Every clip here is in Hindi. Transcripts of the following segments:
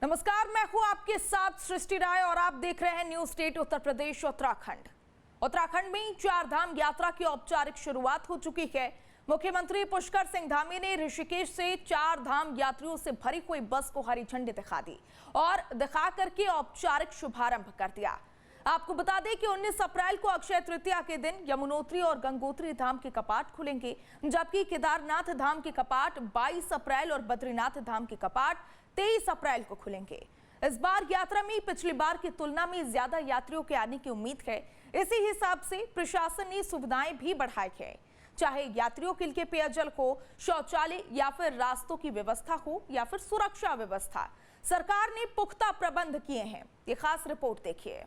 नमस्कार, मैं हूं आपके साथ सृष्टि राय और आप देख रहे हैं न्यूज स्टेट उत्तर प्रदेश उत्तराखंड। उत्तराखंड में चार धाम यात्रा की औपचारिक शुरुआत हो चुकी है। मुख्यमंत्री पुष्कर सिंह धामी ने ऋषिकेश से चार धाम यात्रियों से भरी हुई बस को हरी झंडी दिखा दी और दिखा करके औपचारिक शुभारंभ कर दिया। आपको बता दें कि 19 अप्रैल को अक्षय तृतीया के दिन यमुनोत्री और गंगोत्री धाम के कपाट खुलेंगे, जबकि केदारनाथ धाम के कपाट 22 अप्रैल और बद्रीनाथ धाम के कपाट 23 अप्रैल को खुलेंगे। इस बार यात्रा में पिछली बार की तुलना में ज्यादा यात्रियों के आने की उम्मीद है। इसी हिसाब से प्रशासन ने सुविधाएं भी बढ़ाई है, चाहे यात्रियों के लिए पेयजल हो, शौचालय या फिर रास्तों की व्यवस्था हो या फिर सुरक्षा व्यवस्था। सरकार ने पुख्ता प्रबंध किए हैं। ये खास रिपोर्ट देखिए।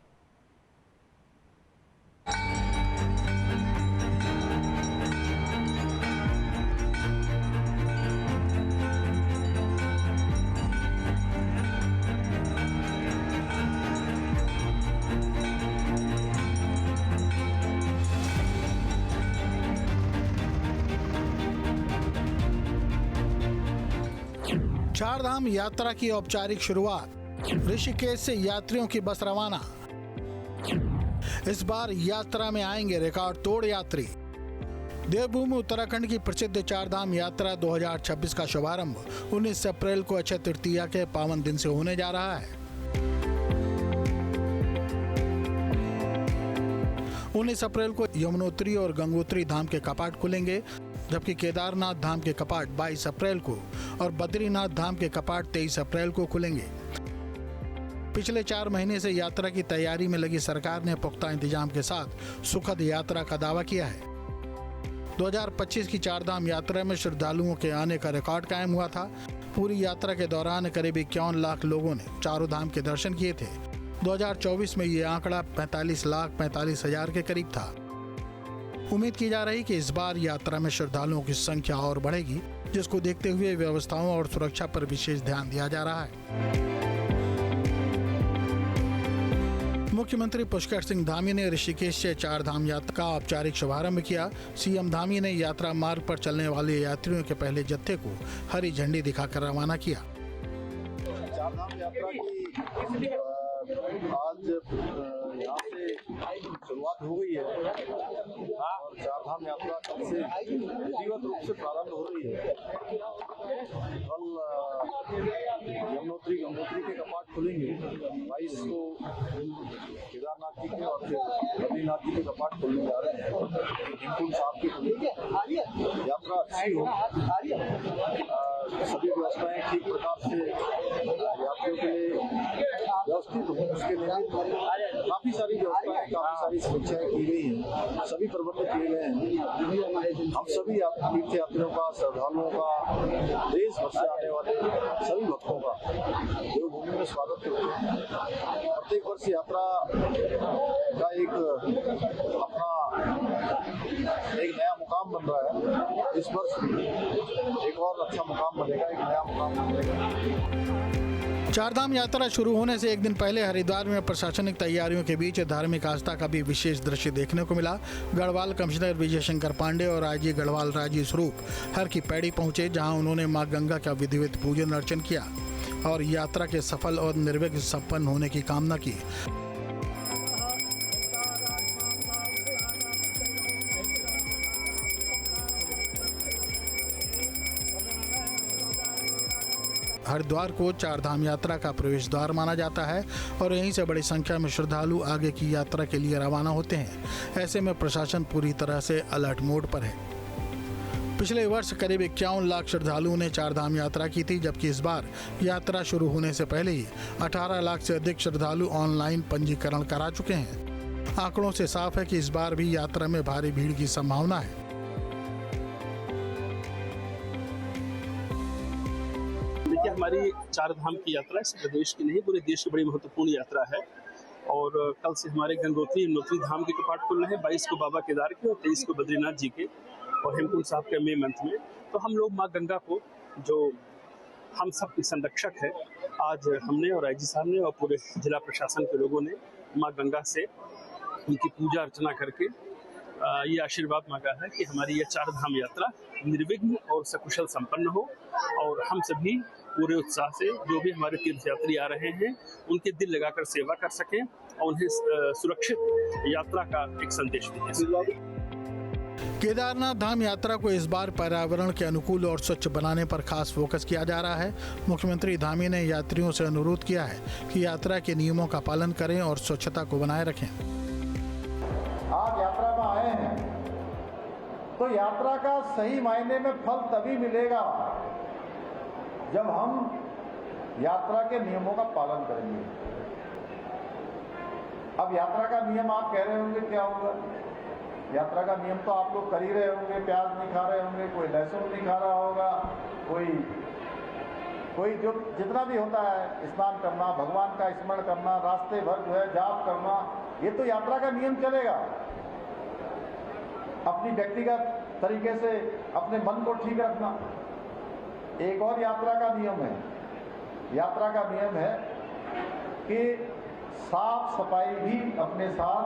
चारधाम यात्रा की औपचारिक शुरुआत। ऋषिकेश से यात्रियों की बस रवाना। इस बार यात्रा में आएंगे रिकॉर्ड तोड़ यात्री। देवभूमि उत्तराखंड की प्रसिद्ध चारधाम यात्रा 2026 का शुभारंभ 19 अप्रैल को अक्षय तृतीया के पावन दिन से होने जा रहा है। 19 अप्रैल को यमुनोत्री और गंगोत्री धाम के कपाट खुलेंगे, जबकि केदारनाथ धाम के कपाट 22 अप्रैल को और बद्रीनाथ धाम के कपाट 23 अप्रैल को खुलेंगे। पिछले 4 महीने से यात्रा की तैयारी में लगी सरकार ने पुख्ता इंतजाम के साथ सुखद यात्रा का दावा किया है। 2025 की चारधाम यात्रा में श्रद्धालुओं के आने का रिकॉर्ड कायम हुआ था। पूरी यात्रा के दौरान करीब 51 लाख लोगों ने चारों धाम के दर्शन किए थे। 2024 में ये आंकड़ा 45,45,000 के करीब था। उम्मीद की जा रही कि इस बार यात्रा में श्रद्धालुओं की संख्या और बढ़ेगी, जिसको देखते हुए व्यवस्थाओं और सुरक्षा पर विशेष ध्यान दिया जा रहा है। मुख्यमंत्री पुष्कर सिंह धामी ने ऋषिकेश से चारधाम यात्रा का औपचारिक शुभारंभ किया। सीएम धामी ने यात्रा मार्ग पर चलने वाले यात्रियों के पहले जत्थे को हरी झंडी दिखाकर रवाना किया। चारधाम यात्रा की आज यहाँ से शुरुआत हो गई है और चारधाम यात्रा कल से विधिवत रूप से प्रारंभ हो रही है। कल यमुनोत्री गंगोत्री के कपाट खुलेंगे, 22 को केदारनाथ जी के और फिर बद्रीनाथ जी के कपाट खुलने जा रहे हैं। हेमकुंड साहब की खुलेंगे। यात्रा अच्छी हो, सभी व्यवस्थाएं ठीक प्रकार से यात्रियों के लिए व्यवस्थित हो, उसके लिए काफी सारी व्यवस्थाएं, काफी सारी सुरक्षाएं की गई हैं, सभी प्रबंध किए गए हैं। हम सभी तीर्थ यात्रियों का, श्रद्धालुओं का, देश भर से आने वाले सभी भक्तों का देवभूमि में स्वागत करते हैं। प्रत्येक वर्ष यात्रा का एक नया मुकाम बन रहा है। इस वर्ष एक और अच्छा मुकाम बनेगा, एक नया मुकाम बनेगा। चारधाम यात्रा शुरू होने से एक दिन पहले हरिद्वार में प्रशासनिक तैयारियों के बीच धार्मिक आस्था का भी विशेष दृश्य देखने को मिला। गढ़वाल कमिश्नर विजय शंकर पांडे और आईजी गढ़वाल राजीव स्वरूप हर की पैड़ी पहुंचे, जहां उन्होंने मां गंगा का विधिवत पूजन अर्चन किया और यात्रा के सफल और निर्विघ्न संपन्न होने की कामना की। हरिद्वार को चारधाम यात्रा का प्रवेश द्वार माना जाता है और यहीं से बड़ी संख्या में श्रद्धालु आगे की यात्रा के लिए रवाना होते हैं। ऐसे में प्रशासन पूरी तरह से अलर्ट मोड पर है। पिछले वर्ष करीब 51 लाख श्रद्धालुओं ने चारधाम यात्रा की थी, जबकि इस बार यात्रा शुरू होने से पहले ही 18 लाख से अधिक श्रद्धालु ऑनलाइन पंजीकरण करा चुके हैं। आंकड़ों से साफ है कि इस बार भी यात्रा में भारी भीड़ की संभावना है। हमारी चारधाम की यात्रा इस प्रदेश की नहीं, पूरे देश की बड़ी महत्वपूर्ण यात्रा है और कल से हमारे गंगोत्री यमुनोत्री धाम के कपाट खुल रहे हैं। 22 को बाबा केदार के और 23 को बद्रीनाथ जी के और हेमकुंड साहब के मई मंथ में। तो हम लोग माँ गंगा को, जो हम सब की संरक्षक है, आज हमने और आईजी साहब ने और पूरे जिला प्रशासन के लोगों ने माँ गंगा से उनकी पूजा अर्चना करके ये आशीर्वाद मांगा है कि हमारी ये चारधाम यात्रा निर्विघ्न और सकुशल संपन्न हो और हम सभी पूरे उत्साह से जो भी हमारे तीर्थयात्री आ रहे हैं उनके दिल लगाकर सेवा कर सकें और उन्हें सुरक्षित यात्रा का एक संदेश दें। केदारनाथ धाम यात्रा को इस बार पर्यावरण के अनुकूल और स्वच्छ बनाने पर खास फोकस किया जा रहा है। मुख्यमंत्री धामी ने यात्रियों से अनुरोध किया है कि यात्रा के नियमों का पालन करें और स्वच्छता को बनाए रखें। आप यात्रा में आए हैं तो यात्रा का सही मायने में फल तभी मिलेगा जब हम यात्रा के नियमों का पालन करेंगे। अब यात्रा का नियम आप कह रहे होंगे क्या होगा? यात्रा का नियम तो आप लोग कर ही रहे होंगे, प्याज नहीं खा रहे होंगे, कोई लहसुन नहीं खा रहा होगा, कोई जो जितना भी होता है, स्नान करना, भगवान का स्मरण करना, रास्ते भर जो है जाप करना, ये तो यात्रा का नियम चलेगा। अपनी व्यक्तिगत तरीके से अपने मन को ठीक रखना। एक और यात्रा का नियम है, यात्रा का नियम है कि साफ सफाई भी अपने साथ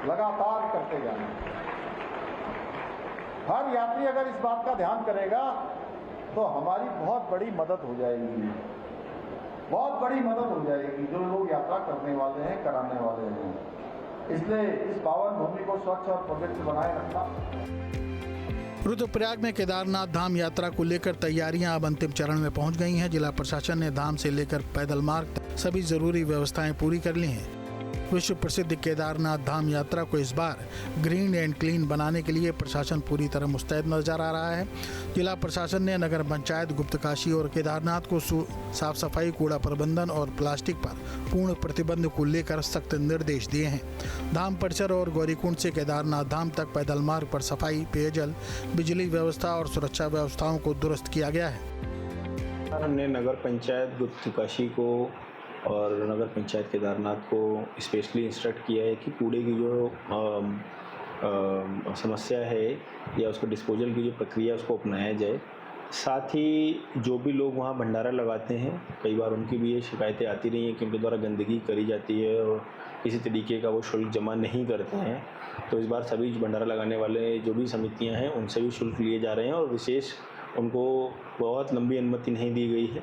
लगातार करते जाना। हर यात्री अगर इस बात का ध्यान करेगा तो हमारी बहुत बड़ी मदद हो जाएगी, बहुत बड़ी मदद हो जाएगी जो लोग यात्रा करने वाले हैं, कराने वाले हैं। इसलिए इस पावन भूमि को स्वच्छ और पवित्र बनाए रखना। रुद्रप्रयाग में केदारनाथ धाम यात्रा को लेकर तैयारियां अब अंतिम चरण में पहुंच गई हैं। जिला प्रशासन ने धाम से लेकर पैदल मार्ग तक सभी जरूरी व्यवस्थाएं पूरी कर ली हैं। विश्व प्रसिद्ध केदारनाथ धाम यात्रा को इस बार ग्रीन एंड क्लीन बनाने के लिए प्रशासन पूरी तरह मुस्तैद नजर आ रहा है। जिला प्रशासन ने नगर पंचायत, गुप्तकाशी और केदारनाथ को साफ सफाई, कूड़ा प्रबंधन और प्लास्टिक पर पूर्ण प्रतिबंध को लेकर सख्त निर्देश दिए हैं। धाम परिसर और गौरीकुंड से केदारनाथ धाम तक पैदल मार्ग पर सफाई, पेयजल, बिजली व्यवस्था और सुरक्षा व्यवस्थाओं को दुरुस्त किया गया है। हमने नगर पंचायत गुप्तकाशी को और नगर पंचायत केदारनाथ को स्पेशली इंस्ट्रक्ट किया है कि कूड़े की जो समस्या है या उसको डिस्पोजल की जो प्रक्रिया उसको अपनाया जाए। साथ ही जो भी लोग वहाँ भंडारा लगाते हैं, कई बार उनकी भी ये शिकायतें आती रही हैं कि उनके द्वारा गंदगी करी जाती है और किसी तरीके का वो शुल्क जमा नहीं करते हैं। तो इस बार सभी भंडारा लगाने वाले जो भी समितियाँ हैं उनसे भी शुल्क लिए जा रहे हैं और विशेष उनको बहुत लंबी अनुमति नहीं दी गई है,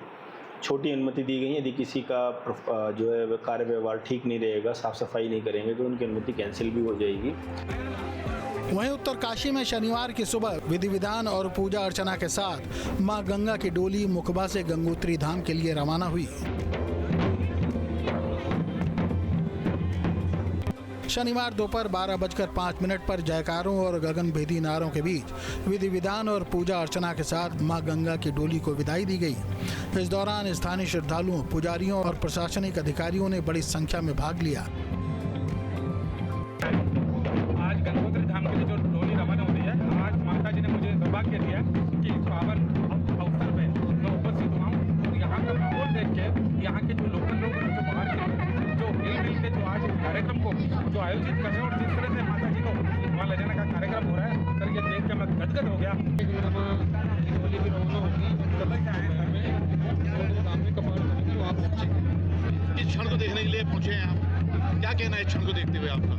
छोटी अनुमति दी गई है। यदि किसी का जो है कार्य व्यवहार ठीक नहीं रहेगा, साफ सफाई नहीं करेंगे तो उनकी अनुमति कैंसिल भी हो जाएगी। वहीं उत्तरकाशी में शनिवार की सुबह विधि विधान और पूजा अर्चना के साथ मां गंगा की डोली मुखबा से गंगोत्री धाम के लिए रवाना हुई। शनिवार दोपहर 12:05 पर जयकारों और गगनभेदी नारों के बीच विधि विधान और पूजा अर्चना के साथ मां गंगा की डोली को विदाई दी गई। इस दौरान स्थानीय श्रद्धालुओं, पुजारियों और प्रशासनिक अधिकारियों ने बड़ी संख्या में भाग लिया। आज गंगोत्री धाम के लिए जो डोली रवाना हो रही है, आज माता जी ने मुझे सौभाग्य दिया कि इस पावन अवसर पे मैं उपस्थित हुआ हूँ। यहाँ का माहौल देख के, यहाँ के जो लोकल लोग हैं, जो बाहर के जो मिल के जो आज इस कार्यक्रम को जो आयोजित कर रहे हैं और जिस तरह से माता जी को वहाँ ले जाने का कार्यक्रम हो रहा है, सर ये देख के मैं गदगद हो गया। डोली भी रवाना होगी, इस क्षण को देखने के लिए पहुंचे हैं आप, क्या कहना है इस क्षण को देखते हुए आपका?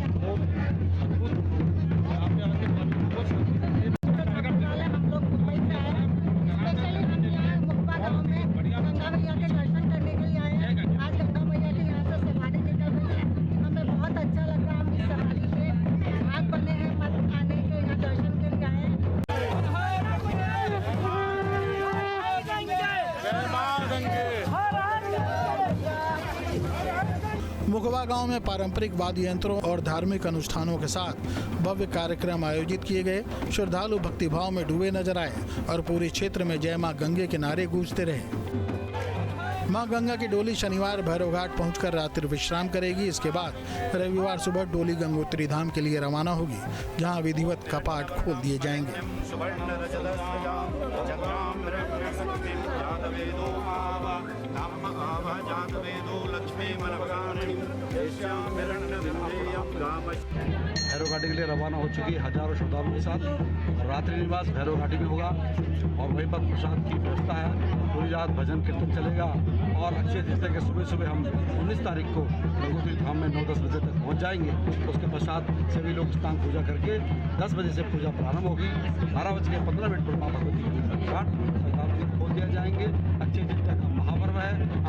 मुखबा गांव में पारंपरिक वाद्य यंत्रों और धार्मिक अनुष्ठानों के साथ भव्य कार्यक्रम आयोजित किए गए। श्रद्धालु भक्तिभाव में डूबे नजर आए और पूरे क्षेत्र में जय मां गंगे के नारे गूंजते रहे। मां गंगा की डोली शनिवार भैरव घाट पहुंचकर रात्रि विश्राम करेगी। इसके बाद रविवार सुबह डोली गंगोत्री धाम के लिए रवाना होगी, जहां विधिवत कपाट खोल दिए जाएंगे। भैरव घाटी के लिए रवाना हो चुकी है हजारों श्रद्धालुओं के साथ। रात्रि निवास भैरव घाटी में होगा और वहीं पर प्रसाद की व्यवस्था है। पूरी रात भजन कीर्तन चलेगा और अक्षय तृतीया के सुबह सुबह हम 19 तारीख को गंगोत्री धाम में 9-10 बजे तक पहुंच जाएंगे। उसके पश्चात सभी लोग स्नान पूजा करके 10 बजे से पूजा प्रारंभ होगी। 12:15 पर माता भगवती के घाट श्रद्धालुओं को खोल दिया जाएंगे। अक्षय तृतीया का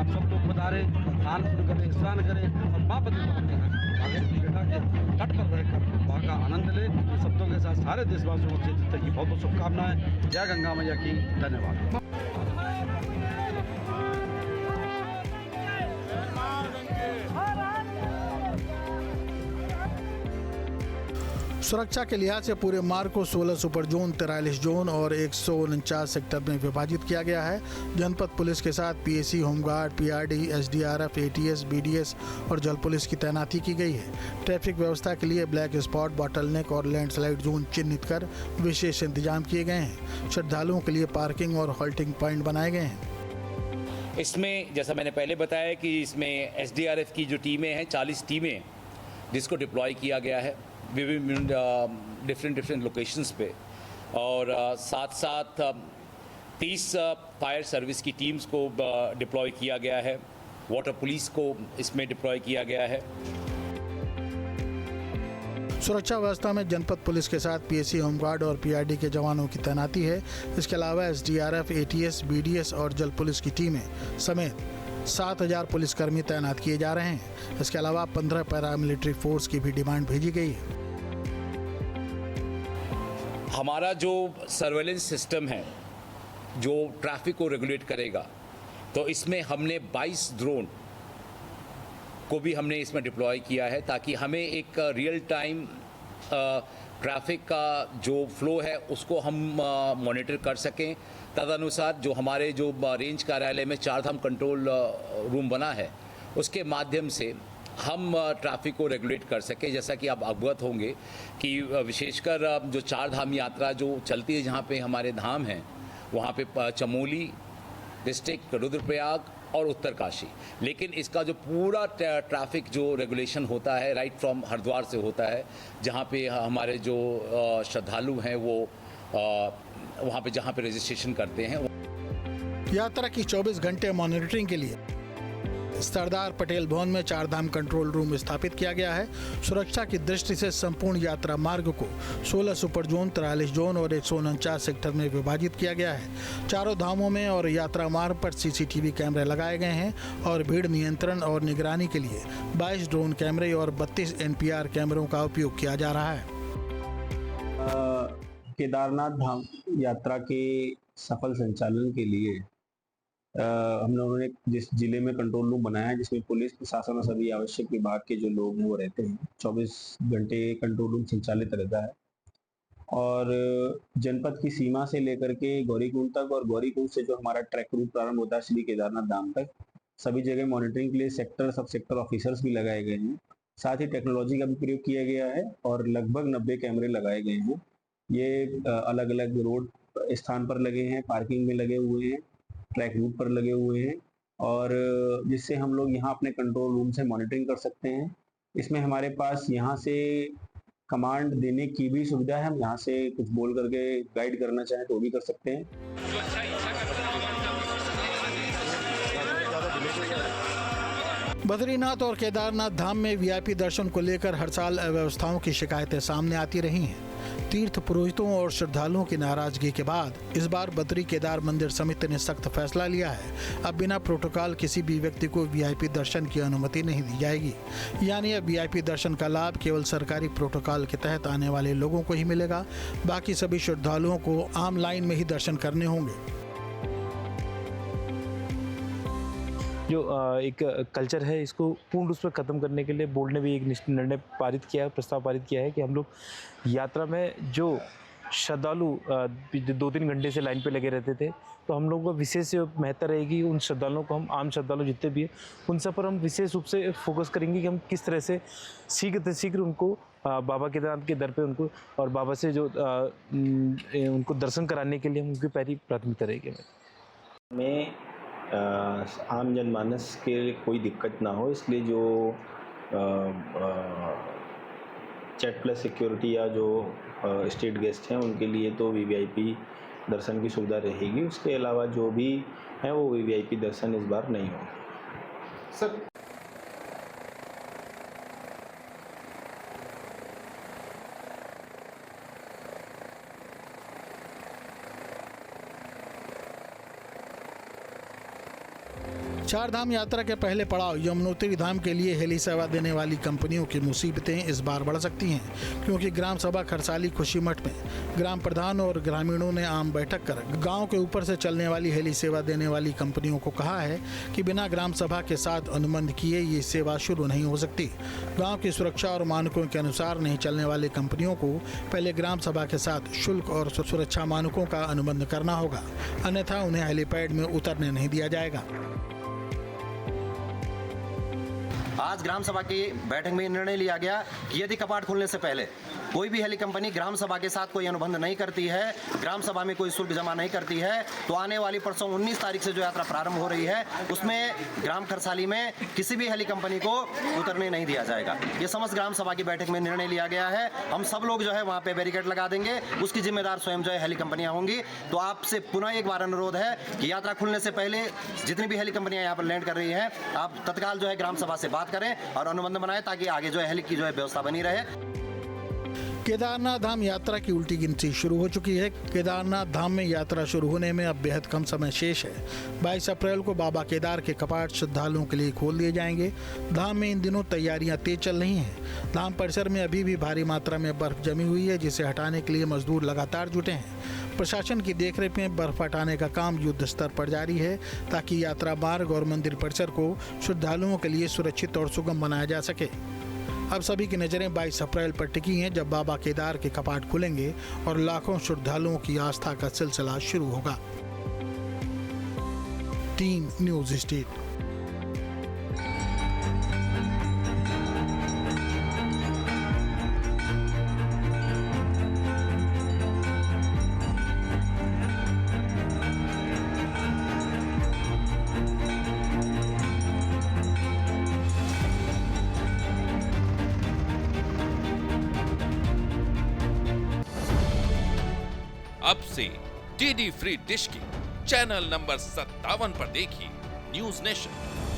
आप सब लोग पधारे, दान पुण्य करें, स्नान करें और माँ बद्री सागर की घटा के तट पर रहकर वहाँ का आनंद लें। इन शब्दों के साथ सारे देशवासियों को अक्षय तृतीया की बहुत बहुत शुभकामनाएं। जय गंगा मैया की। धन्यवाद। सुरक्षा के लिहाज से पूरे मार्ग को 16 सुपर जोन, 43 जोन और 149 सेक्टर में विभाजित किया गया है। जनपद पुलिस के साथ PAC, home guard, PRD, SDRF, ATS, BDS और जल पुलिस की तैनाती की गई है। ट्रैफिक व्यवस्था के लिए ब्लैक स्पॉट, बॉटलनेक और लैंडस्लाइड जोन चिन्हित कर विशेष इंतजाम किए गए हैं। श्रद्धालुओं के लिए पार्किंग और हॉल्टिंग पॉइंट बनाए गए हैं। इसमें जैसा मैंने पहले बताया कि इसमें एसडीआरएफ की जो टीमें हैं, 40 टीमें जिसको डिप्लॉय किया गया है विभिन्न डिफरेंट लोकेशंस पे, और साथ साथ 30 फायर सर्विस की टीम्स को डिप्लॉय किया गया है। वाटर पुलिस को इसमें डिप्लॉय किया गया है। सुरक्षा व्यवस्था में जनपद पुलिस के साथ पीएसी, होमगार्ड और पीआरडी के जवानों की तैनाती है। इसके अलावा एसडीआरएफ, एटीएस, बीडीएस और जल पुलिस की टीमें समेत 7000 पुलिसकर्मी तैनात किए जा रहे हैं। इसके अलावा 15 पैरामिलिट्री फोर्स की भी डिमांड भेजी गई है। हमारा जो सर्वेलेंस सिस्टम है जो ट्रैफिक को रेगुलेट करेगा, तो इसमें हमने 22 ड्रोन को भी हमने इसमें डिप्लॉय किया है ताकि हमें एक रियल टाइम ट्रैफिक का जो फ्लो है उसको हम मॉनिटर कर सकें। तदनुसार जो हमारे जो रेंज कार्यालय में 4 धाम कंट्रोल रूम बना है उसके माध्यम से हम ट्रैफिक को रेगुलेट कर सकें। जैसा कि आप अवगत होंगे कि विशेषकर जो 4 धाम यात्रा जो चलती है, जहाँ पे हमारे धाम हैं वहाँ पे चमोली डिस्ट्रिक्ट, रुद्रप्रयाग और उत्तरकाशी, लेकिन इसका जो पूरा ट्रैफिक जो रेगुलेशन होता है राइट फ्रॉम हरिद्वार से होता है, जहाँ पे हमारे जो श्रद्धालु हैं वो वहाँ पे जहाँ पे रजिस्ट्रेशन करते हैं। यात्रा की 24 घंटे मॉनिटरिंग के लिए सरदार पटेल भवन में 4 धाम कंट्रोल रूम स्थापित किया गया है। सुरक्षा की दृष्टि से संपूर्ण यात्रा मार्ग को 16 सुपर जोन, 43 जोन और 149 सेक्टर में विभाजित किया गया है। चारों धामों में और यात्रा मार्ग पर सीसीटीवी कैमरे लगाए गए हैं और भीड़ नियंत्रण और निगरानी के लिए 22 ड्रोन कैमरे और 32 एनपीआर कैमरों का उपयोग किया जा रहा है। केदारनाथ धाम यात्रा के सफल संचालन के लिए हम लोगों ने जिस जिले में कंट्रोल रूम बनाया है, जिसमें पुलिस प्रशासन और सभी आवश्यक विभाग के जो लोग हैं वो रहते हैं, 24 घंटे कंट्रोल रूम संचालित रहता है। और जनपद की सीमा से लेकर के गौरीकुंड तक और गौरीकुंड से जो हमारा ट्रैक रूट प्रारंभ होता है श्री केदारनाथ धाम तक, सभी जगह मॉनिटरिंग के लिए सेक्टर, सब सेक्टर ऑफिसर्स भी लगाए गए हैं। साथ ही टेक्नोलॉजी का भी प्रयोग किया गया है और लगभग 90 कैमरे लगाए गए हैं। ये अलग अलग रोड स्थान पर लगे हैं, पार्किंग में लगे हुए हैं, ट्रैक रूट पर लगे हुए हैं, और जिससे हम लोग यहाँ अपने कंट्रोल रूम से मॉनिटरिंग कर सकते हैं। इसमें हमारे पास यहाँ से कमांड देने की भी सुविधा है। हम यहाँ से कुछ बोल करके गाइड करना चाहें तो भी कर सकते हैं। बद्रीनाथ और केदारनाथ धाम में वीआईपी दर्शन को लेकर हर साल अव्यवस्थाओं की शिकायतें सामने आती रही हैं। तीर्थ पुरोहितों और श्रद्धालुओं की नाराजगी के बाद इस बार बद्री केदार मंदिर समिति ने सख्त फैसला लिया है। अब बिना प्रोटोकॉल किसी भी व्यक्ति को वीआईपी दर्शन की अनुमति नहीं दी जाएगी। यानी अब वीआईपी दर्शन का लाभ केवल सरकारी प्रोटोकॉल के तहत आने वाले लोगों को ही मिलेगा। बाकी सभी श्रद्धालुओं को आम लाइन में ही दर्शन करने होंगे। जो एक कल्चर है, इसको पूर्ण रूप से ख़त्म करने के लिए बोर्ड ने भी एक निर्णय पारित किया है, प्रस्ताव पारित किया है कि हम लोग यात्रा में जो श्रद्धालु 2-3 घंटे से लाइन पे लगे रहते थे, तो हम लोगों को विशेष महत्व रहेगी उन श्रद्धालुओं को, हम आम श्रद्धालु जितने भी हैं उन सब पर हम विशेष रूप से फोकस करेंगे कि हम किस तरह से शीघ्र उनको बाबा केदारनाथ के दर पे उनको और बाबा से जो उनको दर्शन कराने के लिए हम उनकी पहली प्राथमिकता रहेगी। मैं आम जनमानस के कोई दिक्कत ना हो, इसलिए जो चेक प्लस सिक्योरिटी या जो स्टेट गेस्ट हैं उनके लिए तो वीवीआईपी दर्शन की सुविधा रहेगी। उसके अलावा जो भी हैं वो वीवीआईपी दर्शन इस बार नहीं होगा। सर चार धाम यात्रा के पहले पड़ाव यमुनोत्री धाम के लिए हेली सेवा देने वाली कंपनियों की मुसीबतें इस बार बढ़ सकती हैं, क्योंकि ग्राम सभा खरसाली खुशीमठ में ग्राम प्रधान और ग्रामीणों ने आम बैठक कर गांव के ऊपर से चलने वाली हेली सेवा देने वाली कंपनियों को कहा है कि बिना ग्राम सभा के साथ अनुबंध किए ये सेवा शुरू नहीं हो सकती। गाँव की सुरक्षा और मानकों के अनुसार नहीं चलने वाली कंपनियों को पहले ग्राम सभा के साथ शुल्क और सुरक्षा मानकों का अनुबंध करना होगा, अन्यथा उन्हें हेलीपैड में उतरने नहीं दिया जाएगा। आज ग्राम सभा की बैठक में निर्णय लिया गया कि यदि कपाट खुलने से पहले कोई भी हेली कंपनी ग्राम सभा के साथ कोई अनुबंध नहीं करती है, ग्राम सभा में कोई शुल्क जमा नहीं करती है, तो आने वाली परसों 19 तारीख से जो यात्रा प्रारंभ हो रही है उसमें ग्राम खरसाली में किसी भी हेली कंपनी को उतरने नहीं दिया जाएगा। ये समस्त ग्राम सभा की बैठक में निर्णय लिया गया है। हम सब लोग जो है वहाँ पे बैरिकेड लगा देंगे, उसकी जिम्मेदार स्वयं जो है हेली कंपनियाँ होंगी। तो आपसे पुनः एक बार अनुरोध है कि यात्रा खुलने से पहले जितनी भी हेली कंपनियाँ यहाँ पर लैंड कर रही हैं, आप तत्काल जो है ग्राम सभा से बात करें और अनुबंध बनाएं, ताकि आगे जो है हेली की जो है व्यवस्था बनी रहे। केदारनाथ धाम यात्रा की उल्टी गिनती शुरू हो चुकी है। केदारनाथ धाम में यात्रा शुरू होने में अब बेहद कम समय शेष है। 22 अप्रैल को बाबा केदार के कपाट श्रद्धालुओं के लिए खोल दिए जाएंगे। धाम में इन दिनों तैयारियां तेज चल रही हैं। धाम परिसर में अभी भी भारी मात्रा में बर्फ जमी हुई है, जिसे हटाने के लिए मजदूर लगातार जुटे हैं। प्रशासन की देखरेख में बर्फ हटाने का काम युद्ध स्तर पर जारी है, ताकि यात्रा मार्ग और मंदिर परिसर को श्रद्धालुओं के लिए सुरक्षित और सुगम बनाया जा सके। अब सभी की नज़रें 22 अप्रैल पर टिकी हैं, जब बाबा केदार के कपाट खुलेंगे और लाखों श्रद्धालुओं की आस्था का सिलसिला शुरू होगा। Team news state. अब से डीडी फ्री डिश की चैनल नंबर 57 पर देखिए न्यूज नेशन।